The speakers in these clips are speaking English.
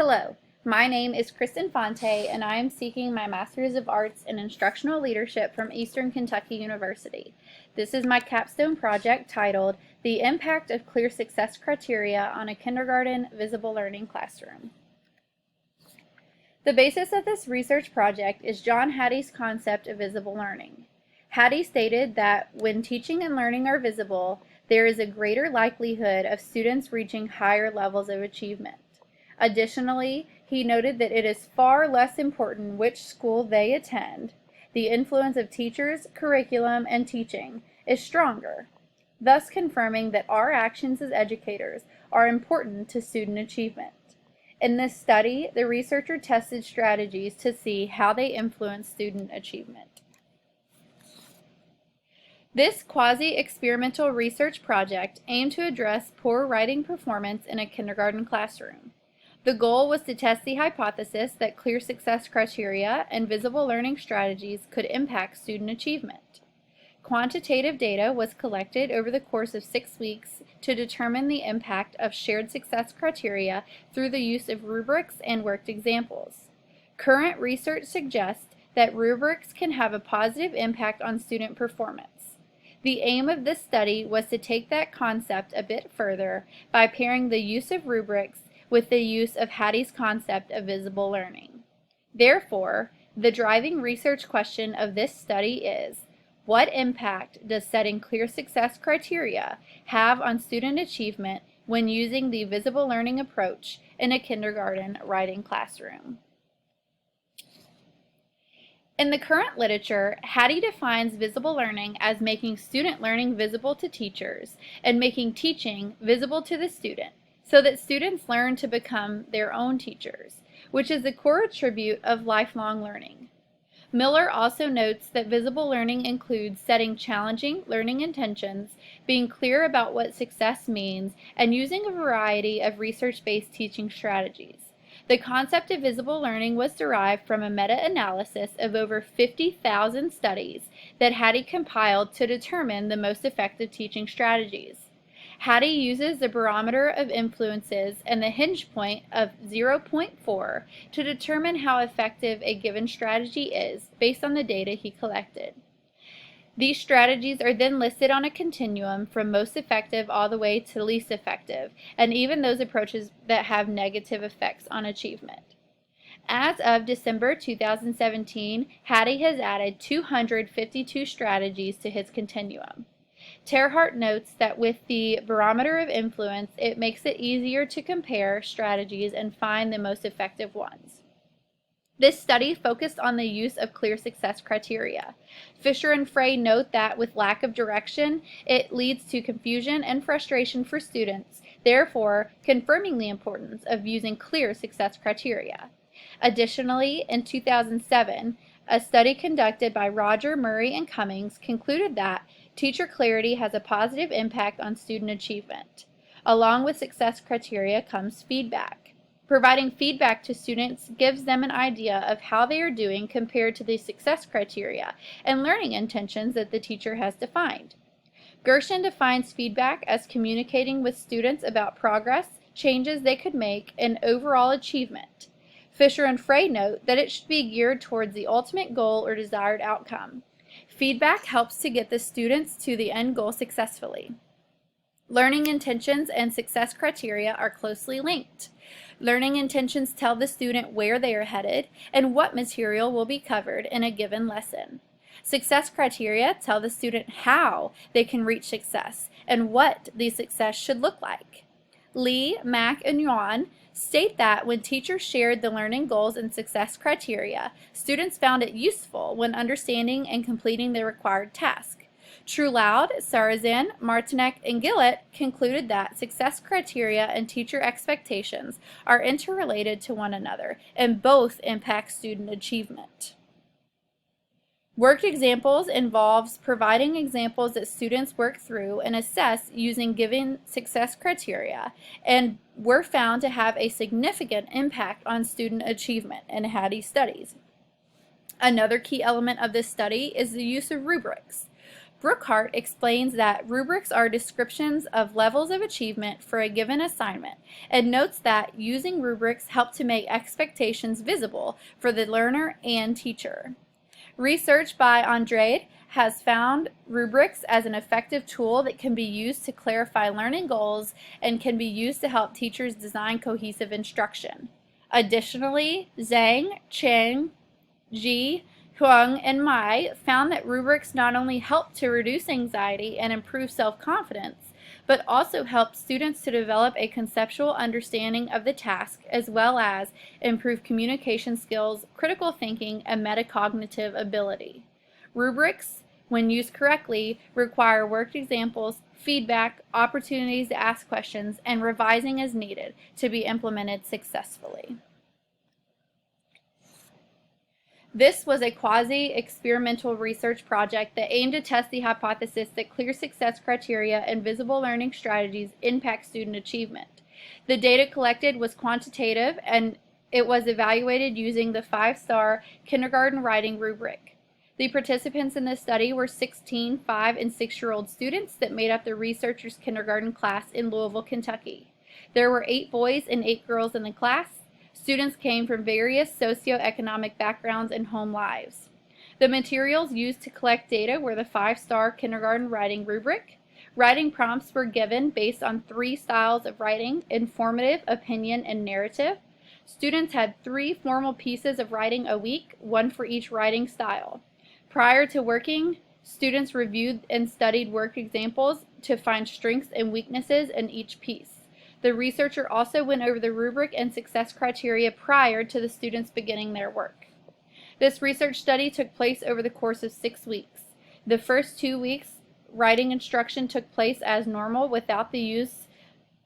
Hello, my name is Kristen Fonte, and I am seeking my Master's of Arts in Instructional Leadership from Eastern Kentucky University. This is my capstone project titled The Impact of Clear Success Criteria on a Kindergarten Visible Learning Classroom. The basis of this research project is John Hattie's concept of visible learning. Hattie stated that when teaching and learning are visible, there is a greater likelihood of students reaching higher levels of achievement. Additionally, he noted that it is far less important which school they attend. The influence of teachers, curriculum, and teaching is stronger, thus confirming that our actions as educators are important to student achievement. In this study, the researcher tested strategies to see how they influence student achievement. This quasi-experimental research project aimed to address poor writing performance in a kindergarten classroom. The goal was to test the hypothesis that clear success criteria and visible learning strategies could impact student achievement. Quantitative data was collected over the course of 6 weeks to determine the impact of shared success criteria through the use of rubrics and worked examples. Current research suggests that rubrics can have a positive impact on student performance. The aim of this study was to take that concept a bit further by pairing the use of rubrics with the use of Hattie's concept of visible learning. Therefore, the driving research question of this study is, what impact does setting clear success criteria have on student achievement when using the visible learning approach in a kindergarten writing classroom? In the current literature, Hattie defines visible learning as making student learning visible to teachers and making teaching visible to the student, so that students learn to become their own teachers, which is a core attribute of lifelong learning. Miller also notes that visible learning includes setting challenging learning intentions, being clear about what success means, and using a variety of research-based teaching strategies. The concept of visible learning was derived from a meta-analysis of over 50,000 studies that Hattie compiled to determine the most effective teaching strategies. Hattie uses the barometer of influences and the hinge point of 0.4 to determine how effective a given strategy is based on the data he collected. These strategies are then listed on a continuum from most effective all the way to least effective, and even those approaches that have negative effects on achievement. As of December 2017, Hattie has added 252 strategies to his continuum. Terhart notes that with the barometer of influence, it makes it easier to compare strategies and find the most effective ones. This study focused on the use of clear success criteria. Fisher and Frey note that with lack of direction, it leads to confusion and frustration for students, therefore confirming the importance of using clear success criteria. Additionally, in 2007, a study conducted by Roger, Murray, and Cummings concluded that teacher clarity has a positive impact on student achievement. Along with success criteria comes feedback. Providing feedback to students gives them an idea of how they are doing compared to the success criteria and learning intentions that the teacher has defined. Gershon defines feedback as communicating with students about progress, changes they could make, and overall achievement. Fisher and Frey note that it should be geared towards the ultimate goal or desired outcome. Feedback helps to get the students to the end goal successfully. Learning intentions and success criteria are closely linked. Learning intentions tell the student where they are headed and what material will be covered in a given lesson. Success criteria tell the student how they can reach success and what the success should look like. Lee, Mack, and Yuan state that when teachers shared the learning goals and success criteria, students found it useful when understanding and completing the required task. Truloud, Sarazin, Martinek, and Gillett concluded that success criteria and teacher expectations are interrelated to one another and both impact student achievement. Worked examples involves providing examples that students work through and assess using given success criteria, and were found to have a significant impact on student achievement in Hattie's studies. Another key element of this study is the use of rubrics. Brookhart explains that rubrics are descriptions of levels of achievement for a given assignment and notes that using rubrics help to make expectations visible for the learner and teacher. Research by Andrade has found rubrics as an effective tool that can be used to clarify learning goals and can be used to help teachers design cohesive instruction. Additionally, Zhang, Cheng, Ji, Huang, and Mai found that rubrics not only help to reduce anxiety and improve self-confidence, but also help students to develop a conceptual understanding of the task as well as improve communication skills, critical thinking, and metacognitive ability. Rubrics, when used correctly, require worked examples, feedback, opportunities to ask questions, and revising as needed to be implemented successfully. This was a quasi-experimental research project that aimed to test the hypothesis that clear success criteria and visible learning strategies impact student achievement. The data collected was quantitative and it was evaluated using the 5-star kindergarten writing rubric. The participants in this study were 16, 5, and 6-year-old students that made up the researchers' kindergarten class in Louisville, Kentucky. There were 8 boys and 8 girls in the class. Students came from various socioeconomic backgrounds and home lives. The materials used to collect data were the 5-star kindergarten writing rubric. Writing prompts were given based on 3 styles of writing: informative, opinion, and narrative. Students had 3 formal pieces of writing a week, 1 for each writing style. Prior to working, students reviewed and studied work examples to find strengths and weaknesses in each piece. The researcher also went over the rubric and success criteria prior to the students beginning their work. This research study took place over the course of 6 weeks. The first 2 weeks, writing instruction took place as normal without the use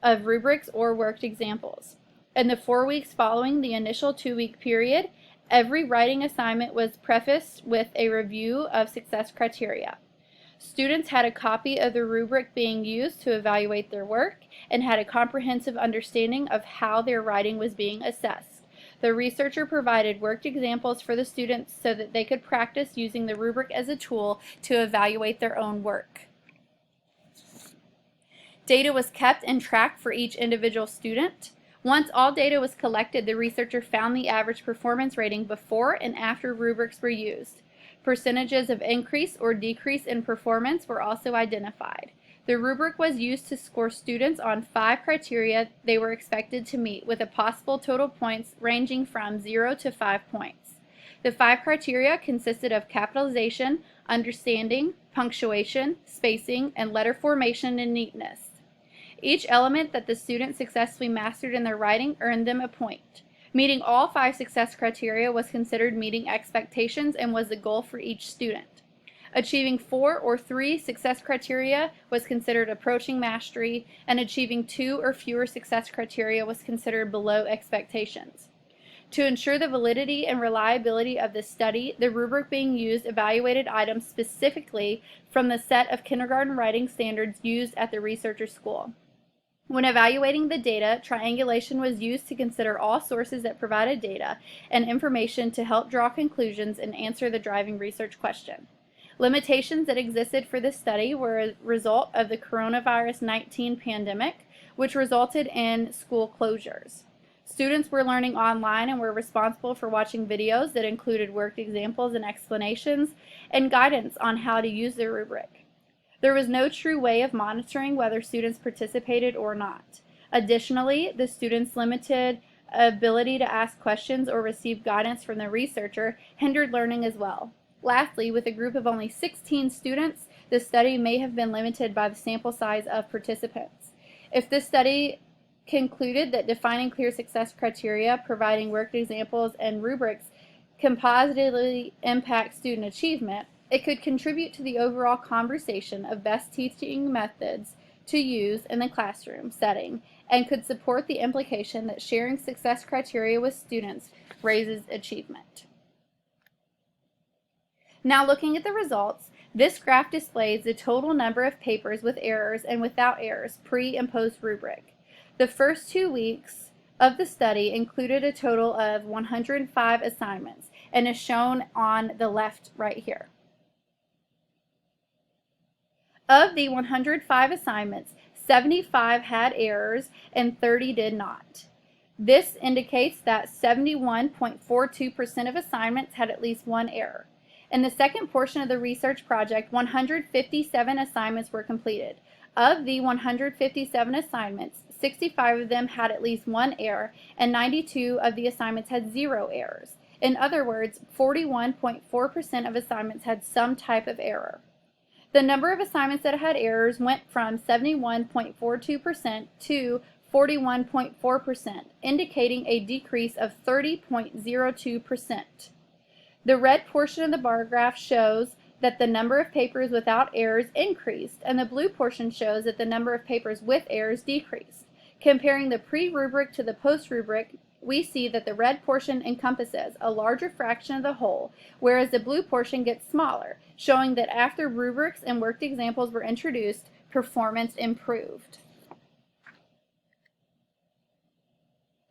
of rubrics or worked examples. In the 4 weeks following the initial 2-week period, every writing assignment was prefaced with a review of success criteria. Students had a copy of the rubric being used to evaluate their work and had a comprehensive understanding of how their writing was being assessed. The researcher provided worked examples for the students so that they could practice using the rubric as a tool to evaluate their own work. Data was kept and tracked for each individual student. Once all data was collected, the researcher found the average performance rating before and after rubrics were used. Percentages of increase or decrease in performance were also identified. The rubric was used to score students on 5 criteria they were expected to meet, with a possible total points ranging from 0 to 5 points. The 5 criteria consisted of capitalization, understanding, punctuation, spacing, and letter formation and neatness. Each element that the student successfully mastered in their writing earned them a point. Meeting all 5 success criteria was considered meeting expectations and was the goal for each student. Achieving 4 or 3 success criteria was considered approaching mastery, and achieving 2 or fewer success criteria was considered below expectations. To ensure the validity and reliability of this study, the rubric being used evaluated items specifically from the set of kindergarten writing standards used at the researcher's school. When evaluating the data, triangulation was used to consider all sources that provided data and information to help draw conclusions and answer the driving research question. Limitations that existed for this study were a result of the coronavirus-19 pandemic, which resulted in school closures. Students were learning online and were responsible for watching videos that included worked examples and explanations and guidance on how to use the rubric. There was no true way of monitoring whether students participated or not. Additionally, the students' limited ability to ask questions or receive guidance from the researcher hindered learning as well. Lastly, with a group of only 16 students, the study may have been limited by the sample size of participants. If this study concluded that defining clear success criteria, providing worked examples, and rubrics can positively impact student achievement, it could contribute to the overall conversation of best teaching methods to use in the classroom setting and could support the implication that sharing success criteria with students raises achievement. Now looking at the results, this graph displays the total number of papers with errors and without errors, pre and post rubric. The first 2 weeks of the study included a total of 105 assignments and is shown on the left right here. Of the 105 assignments, 75 had errors and 30 did not. This indicates that 71.42% of assignments had at least one error. In the second portion of the research project, 157 assignments were completed. Of the 157 assignments, 65 of them had at least one error, and 92 of the assignments had 0 errors. In other words, 41.4% of assignments had some type of error. The number of assignments that had errors went from 71.42% to 41.4%, indicating a decrease of 30.02%. The red portion of the bar graph shows that the number of papers without errors increased, and the blue portion shows that the number of papers with errors decreased. Comparing the pre-rubric to the post-rubric, we see that the red portion encompasses a larger fraction of the whole, whereas the blue portion gets smaller, showing that after rubrics and worked examples were introduced, performance improved.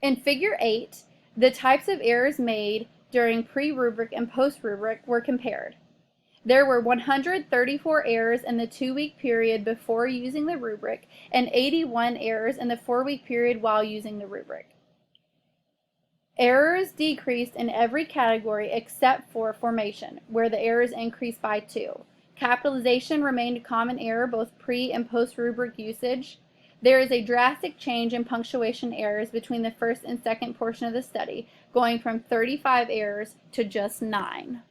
In Figure 8, the types of errors made during pre-rubric and post-rubric were compared. There were 134 errors in the 2-week period before using the rubric and 81 errors in the 4-week period while using the rubric. Errors decreased in every category except for formation, where the errors increased by 2. Capitalization remained a common error both pre- and post-rubric usage. There is a drastic change in punctuation errors between the first and second portion of the study, going from 35 errors to just 9.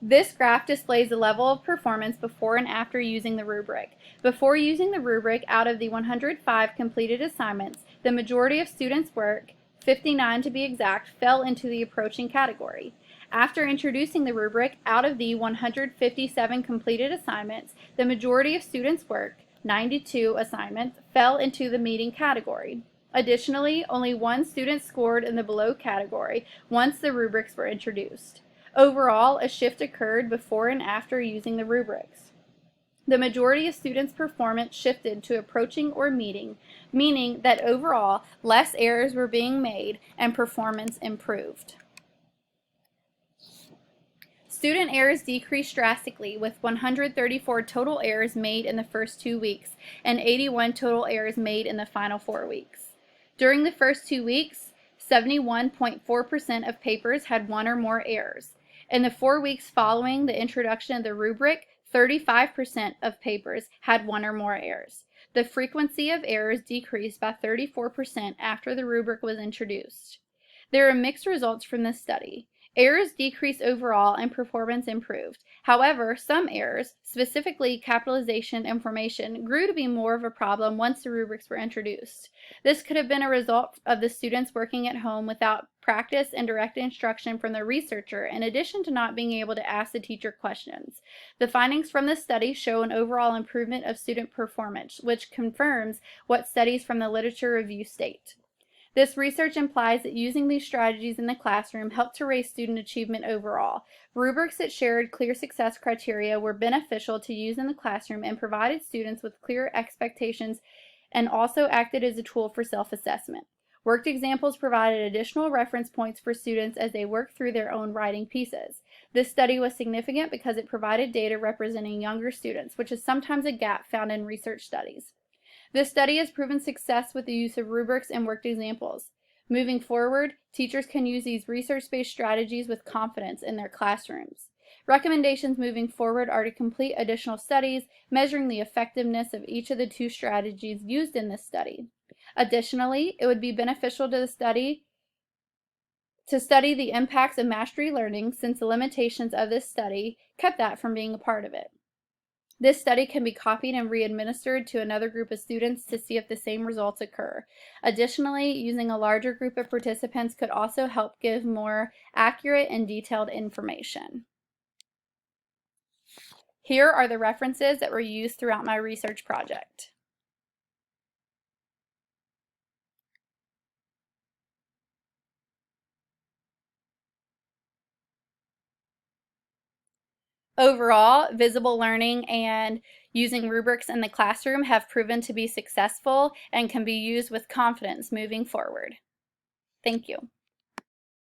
This graph displays the level of performance before and after using the rubric. Before using the rubric, out of the 105 completed assignments, the majority of students' work, 59 to be exact, fell into the approaching category. After introducing the rubric, out of the 157 completed assignments, the majority of students' work, 92 assignments, fell into the meeting category. Additionally, only one student scored in the below category once the rubrics were introduced. Overall, a shift occurred before and after using the rubrics. The majority of students' performance shifted to approaching or meeting, meaning that overall, less errors were being made and performance improved. Student errors decreased drastically, with 134 total errors made in the first 2 weeks and 81 total errors made in the final 4 weeks. During the first 2 weeks, 71.4% of papers had one or more errors. In the 4 weeks following the introduction of the rubric, 35% of papers had one or more errors. The frequency of errors decreased by 34% after the rubric was introduced. There are mixed results from this study. Errors decreased overall and performance improved. However, some errors, specifically capitalization and formation, grew to be more of a problem once the rubrics were introduced. This could have been a result of the students working at home without practice and direct instruction from the researcher, in addition to not being able to ask the teacher questions. The findings from this study show an overall improvement of student performance, which confirms what studies from the literature review state. This research implies that using these strategies in the classroom helped to raise student achievement overall. Rubrics that shared clear success criteria were beneficial to use in the classroom and provided students with clear expectations and also acted as a tool for self-assessment. Worked examples provided additional reference points for students as they worked through their own writing pieces. This study was significant because it provided data representing younger students, which is sometimes a gap found in research studies. This study has proven success with the use of rubrics and worked examples. Moving forward, teachers can use these research-based strategies with confidence in their classrooms. Recommendations moving forward are to complete additional studies measuring the effectiveness of each of the 2 strategies used in this study. Additionally, it would be beneficial to study the impacts of mastery learning, since the limitations of this study kept that from being a part of it. This study can be copied and re-administered to another group of students to see if the same results occur. Additionally, using a larger group of participants could also help give more accurate and detailed information. Here are the references that were used throughout my research project. Overall, visible learning and using rubrics in the classroom have proven to be successful and can be used with confidence moving forward. Thank you.